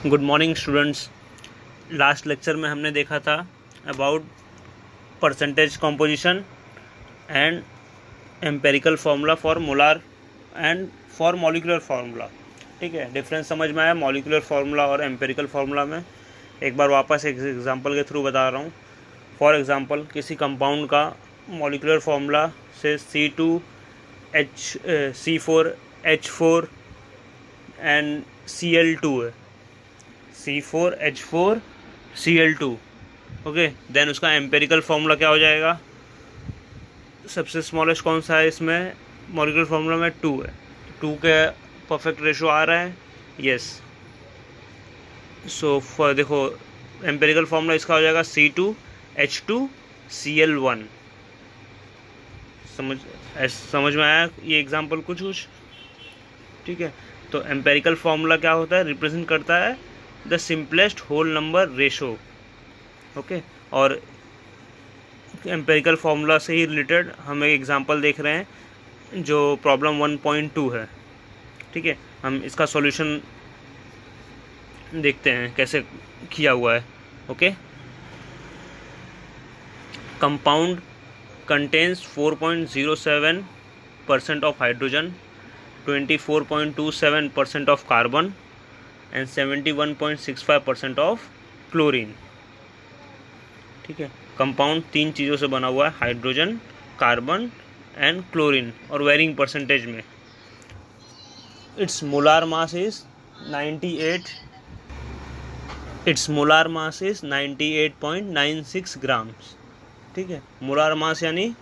Good morning students. Last lecture में हमने देखा था about percentage composition and empirical formula for molar and for molecular formula. ठीक है, डिफरेंस समझ में आया मॉलिक्यूलर फार्मूला और एम्पेरिकल फार्मूला में। एक बार वापस एक एग्जांपल के थ्रू बता रहा हूँ। फॉर एग्जांपल किसी कंपाउंड का मॉलिक्यूलर फार्मूला से C4H4 एंड Cl2 है, C4H4Cl2। ओके, देन उसका एम्पेरिकल फार्मूला क्या हो जाएगा? सबसे स्मॉलेस्ट कौन सा है इसमें? मॉलिक्यूलर फार्मूला में 2 है, 2 के परफेक्ट रेशो आ रहा है। यस, सो देखो एम्पेरिकल फार्मूला इसका हो जाएगा C2H2Cl1। समझ में आया ये एग्जाम्पल कुछ? ठीक है, तो एम्पेरिकल फार्मूला क्या होता है? रिप्रेजेंट करता है the simplest whole number ratio. Okay, और एम्पेरिकल फार्मूला से ही रिलेटेड हम एक एग्जांपल देख रहे हैं जो प्रॉब्लम 1.2 है। ठीक है, हम इसका सॉल्यूशन देखते हैं कैसे किया हुआ है। Okay, compound contains 4.07% of hydrogen, 24.27% of carbon and 71.65% of chlorine. ठीक है, कंपाउंड 3 चीज़ों से बना हुआ है, हाइड्रोजन, कार्बन एंड क्लोरीन, और वेरिंग परसेंटेज में। Its molar mass is 98.96 grams. ठीक है, मोलार मास यानी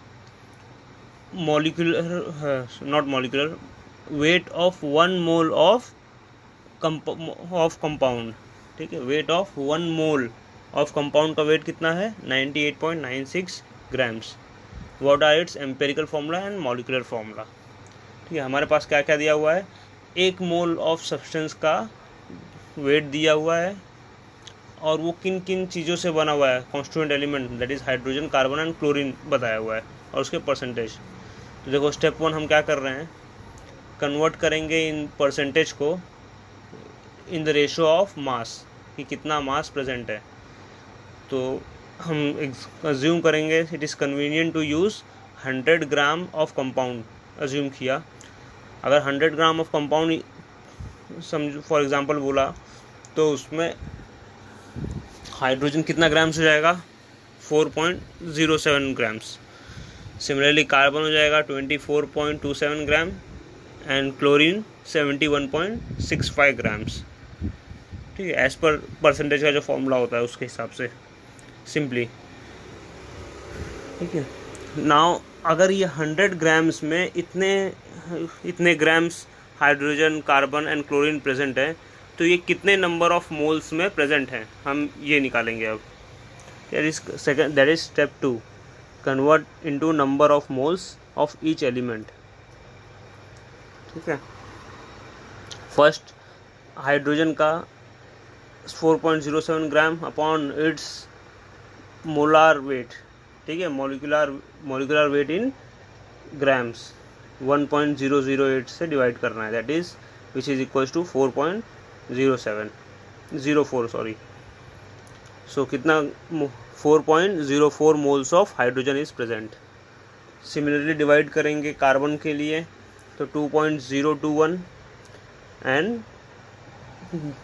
molecular weight of 1 mole of compound. ठीक है, weight of 1 mole of compound का वेट कितना है? 98.96 grams. What are its empirical formula and molecular formula. ठीक है, हमारे पास क्या क्या दिया हुआ है? 1 मोल ऑफ सब्सटेंस का वेट दिया हुआ है, और वो किन किन चीज़ों से बना हुआ है, constituent element, that is hydrogen, carbon and chlorine बताया हुआ है, और उसके परसेंटेज। तो देखो स्टेप 1 हम क्या कर रहे हैं, कन्वर्ट करेंगे इन परसेंटेज को in the ratio of mass, कि कितना मास प्रेजेंट है। तो हम अज्यूम करेंगे it is convenient to use 100 gram of compound. Assume किया, अगर 100 ग्राम ऑफ कंपाउंड समझो फॉर एग्जांपल बोला, तो उसमें हाइड्रोजन कितना ग्राम्स हो जाएगा? 4.07 ग्राम्स। सिमिलरली कार्बन हो जाएगा 24.27 ग्राम एंड क्लोरीन 71.65 ग्राम्स। ठीक है, एज पर परसेंटेज का जो फॉर्मूला होता है उसके हिसाब से सिंपली। ठीक है, नाउ अगर ये 100 ग्राम्स में इतने grams hydrogen, carbon and chlorine present है, तो ये कितने नंबर ऑफ मोल्स में प्रेजेंट हैं, हम ये निकालेंगे अब। That is step 2, convert into number of moles of each element. ठीक है, फर्स्ट हाइड्रोजन का 4.07 gram upon its molar weight. ठीक है, मॉलिक्यूलर वेट इन ग्राम्स 1.008 से डिवाइड करना है, that is which is equals to 4.04 sorry. So कितना? 4.04 moles of hydrogen is present. Similarly divide करेंगे कार्बन के लिए, तो 2.021 एंड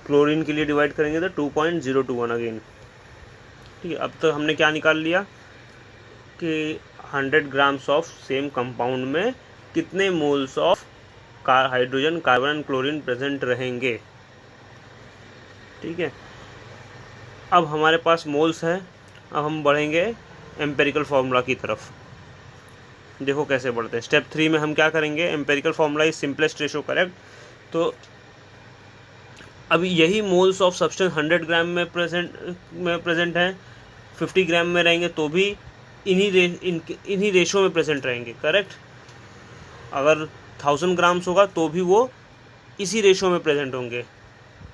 क्लोरीन के लिए डिवाइड करेंगे तो 2.021 अगेन। ठीक है, अब तक हमने क्या निकाल लिया कि 100 ग्राम्स ऑफ सेम कंपाउंड में कितने moles of hydrogen, carbon and chlorine present रहेंगे। ठीक है, अब हमारे पास मोल्स हैं, अब हम बढ़ेंगे एम्पेरिकल फार्मूला की तरफ। देखो कैसे बढ़ते हैं। स्टेप 3 में हम क्या करेंगे, empirical formula is simplest ratio correct. तो अभी यही मोल्स ऑफ सब्सटेंस 100 ग्राम में प्रेजेंट हैं, 50 ग्राम में रहेंगे तो भी इन्हीं रेशो में प्रेजेंट रहेंगे, करेक्ट। अगर 1000 ग्राम्स होगा तो भी वो इसी रेशो में प्रेजेंट होंगे।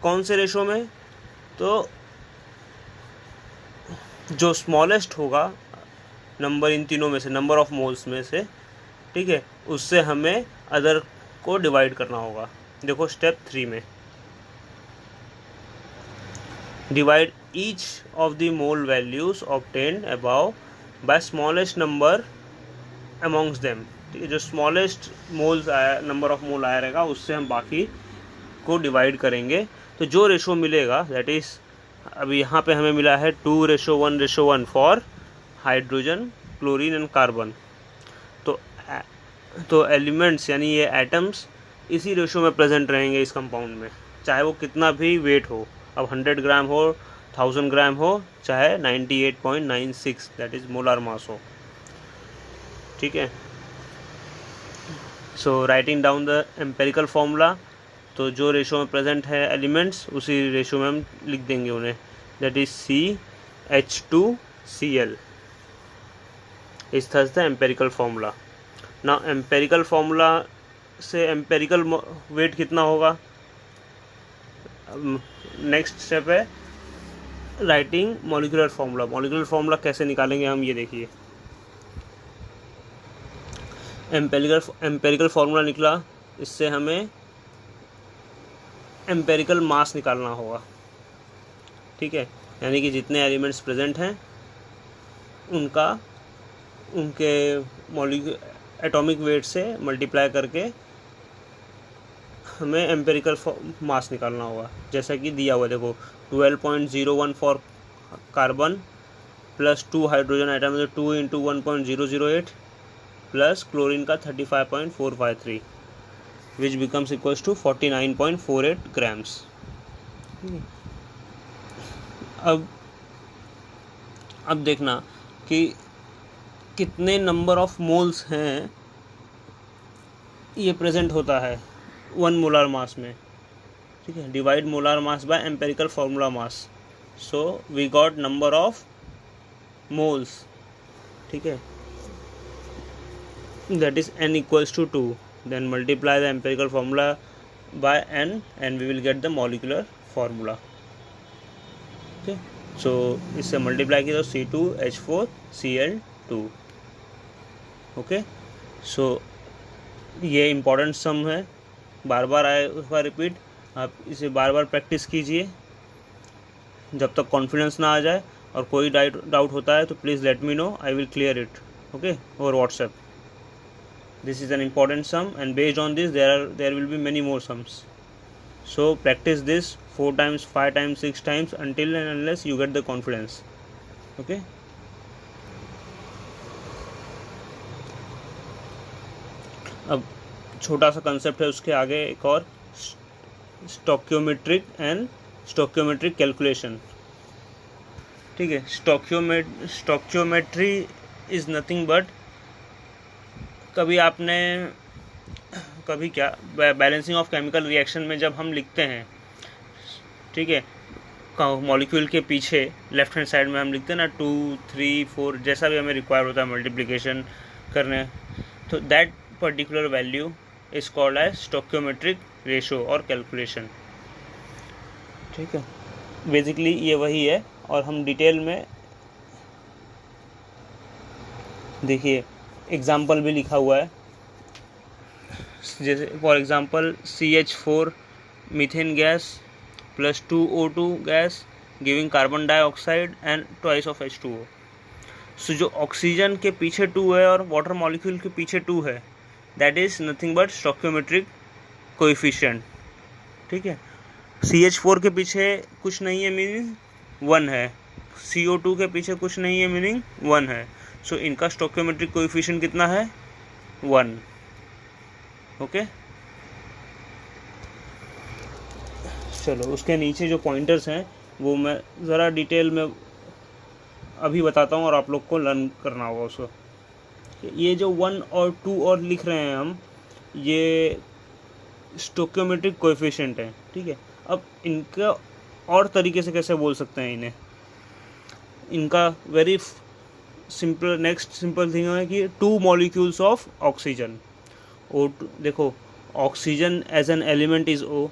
कौन से रेशो में? तो जो स्मॉलेस्ट होगा नंबर इन तीनों में से, नंबर ऑफ मोल्स में से, ठीक है, उससे हमें अदर को डिवाइड करना होगा। देखो स्टेप 3 में divide each of the mole values obtained above by smallest number amongst them. जो स्मॉलेस्ट मोल्स आया, नंबर ऑफ मोल आया रहेगा, उससे हम बाकी को डिवाइड करेंगे। तो जो रेशो मिलेगा दैट इज़, अभी यहाँ पे हमें मिला है 2:1:1 for hydrogen, chlorine and carbon. तो एलिमेंट्स यानी ये एटम्स इसी रेशो में प्रेजेंट रहेंगे इस कंपाउंड में, चाहे वो कितना भी वेट हो। अब 100 ग्राम हो, 1000 ग्राम हो, चाहे 98.96 दैट इज़ मोलार मास हो। ठीक है, so writing down the empirical formula, तो जो रेशो में प्रेजेंट है एलिमेंट्स उसी रेशो में हम लिख देंगे उन्हें, that is CH2Cl is thus the empirical formula. ना एम्पेरिकल फार्मूला से एम्पेरिकल वेट कितना होगा, नेक्स्ट स्टेप है writing molecular formula. Molecular formula कैसे निकालेंगे हम, ये देखिए। एम्पेरिकल फार्मूला निकला, इससे हमें एम्पेरिकल मास निकालना होगा। ठीक है, यानी कि जितने एलिमेंट्स प्रेजेंट हैं उनके एटॉमिक वेट से मल्टीप्लाई करके हमें एम्पेरिकल मास निकालना होगा, जैसा कि दिया हुआ देखो 12.01 for carbon plus 2 hydrogen item, 2 × 1.008 plus chlorine का 35.453 which becomes equals to 49.48 grams. अब देखना कि कितने नंबर ऑफ मोल्स हैं ये प्रेजेंट होता है 1 मोलार मास में। ठीक है, divide molar mass by empirical formula mass, so we got number of moles. ठीक है, that is n equals to 2, then multiply the empirical formula by n and we will get the molecular formula. Okay, so इससे multiply किया तो C2H4Cl2। Okay, सो ये important सम है, बार बार आएगा repeat, आप इसे बार बार प्रैक्टिस कीजिए जब तक कॉन्फिडेंस ना आ जाए। और कोई डाउट होता है तो please let me know, I will clear it okay over WhatsApp. This is an important sum and based on this there will be many more sums. So practice this 4 times, 5 times, 6 times until and unless you get the confidence. Okay. अब छोटा सा concept है उसके आगे एक और, stoichiometric calculation. ठीक है, स्टोक्योमेट्री इज नथिंग बट, कभी क्या बैलेंसिंग ऑफ केमिकल रिएक्शन में जब हम लिखते हैं, ठीक है, मॉलिक्यूल के पीछे लेफ्ट हैंड साइड में हम लिखते हैं ना 2, 3, 4 जैसा भी हमें रिक्वायर होता है मल्टीप्लिकेशन करने, तो that particular value is called as stoichiometric ratio और कैलकुलेशन। ठीक है, बेसिकली ये वही है। और हम डिटेल में देखिए एग्जाम्पल भी लिखा हुआ है, जैसे for example CH4 methane gas plus 2O2 gas giving carbon dioxide and twice of H2O। सो जो ऑक्सीजन के पीछे 2 है और वाटर मॉलिक्यूल के पीछे 2 है, that is nothing but stoichiometric coefficient. ठीक है, CH4 के पीछे कुछ नहीं है मीनिंग 1 है, CO2 के पीछे कुछ नहीं है मीनिंग 1 है। सो इनका स्टोक्योमेट्रिक कोएफिशिएंट कितना है 1। ओके, चलो उसके नीचे जो पॉइंटर्स हैं वो मैं ज़रा डिटेल में अभी बताता हूँ और आप लोग को लर्न करना होगा उसको। ये जो 1 और 2 और लिख रहे हैं हम, ये स्टोक्योमेट्रिक कोएफिशिएंट है। ठीक है, अब इनका और तरीके से कैसे बोल सकते हैं इन्हें, इनका very simple next simple thing है कि 2 मॉलिक्यूल्स ऑफ ऑक्सीजन। O2 देखो, oxygen as an element is O।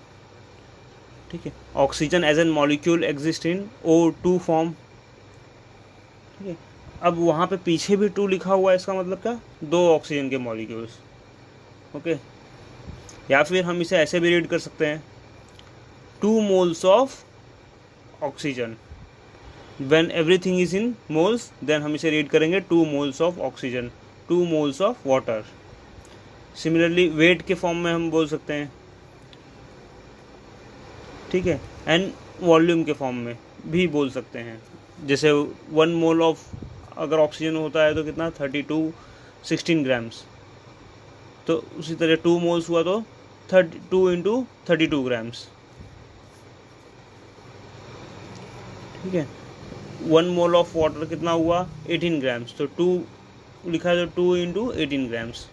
ठीक है, oxygen as an molecule exist in O2 form. ठीक है, अब वहाँ पे पीछे भी 2 लिखा हुआ है, इसका मतलब क्या, 2 ऑक्सीजन के मॉलिक्यूल्स। ओके, या फिर हम इसे ऐसे भी रीड कर सकते हैं 2 moles of oxygen. When everything is in moles then हम इसे रीड करेंगे 2 moles of oxygen, 2 moles of water. Similarly weight के फॉर्म में हम बोल सकते हैं, ठीक है, एंड वॉल्यूम के फॉर्म में भी बोल सकते हैं। जैसे 1 मोल ऑफ अगर ऑक्सीजन होता है तो कितना 16 ग्राम्स, तो उसी तरह 2 मोल्स हुआ तो 2 इंटू 32 ग्राम्स, ठीक है। 1 मोल ऑफ वाटर कितना हुआ 18 ग्राम्स, तो 2 लिखा है तो 2 इंटू 18 ग्राम्स।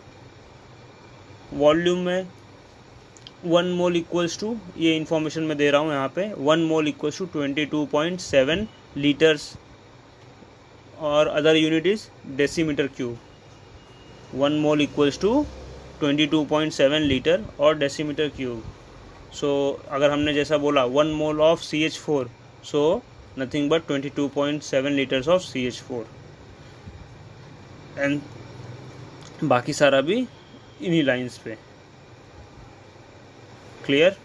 वॉल्यूम में 1 मोल इक्वल्स टू, ये इन्फॉर्मेशन मैं दे रहा हूँ यहाँ पे, 1 मोल इक्वल्स टू 22.7 लीटर्स, और other unit is decimetre cube. 1 mole equals to 22.7 litre और डेसीमीटर क्यूब। सो अगर हमने जैसा बोला 1 mole of CH4, so nothing but 22.7 litres of CH4, and बाकी सारा भी इन्हीं लाइंस पे। क्लियर?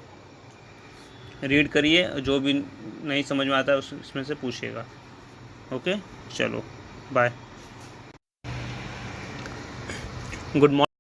रीड करिए, जो भी नहीं समझ में आता है उसमें से पूछिएगा। ओके, चलो बाय, गुड मॉर्निंग।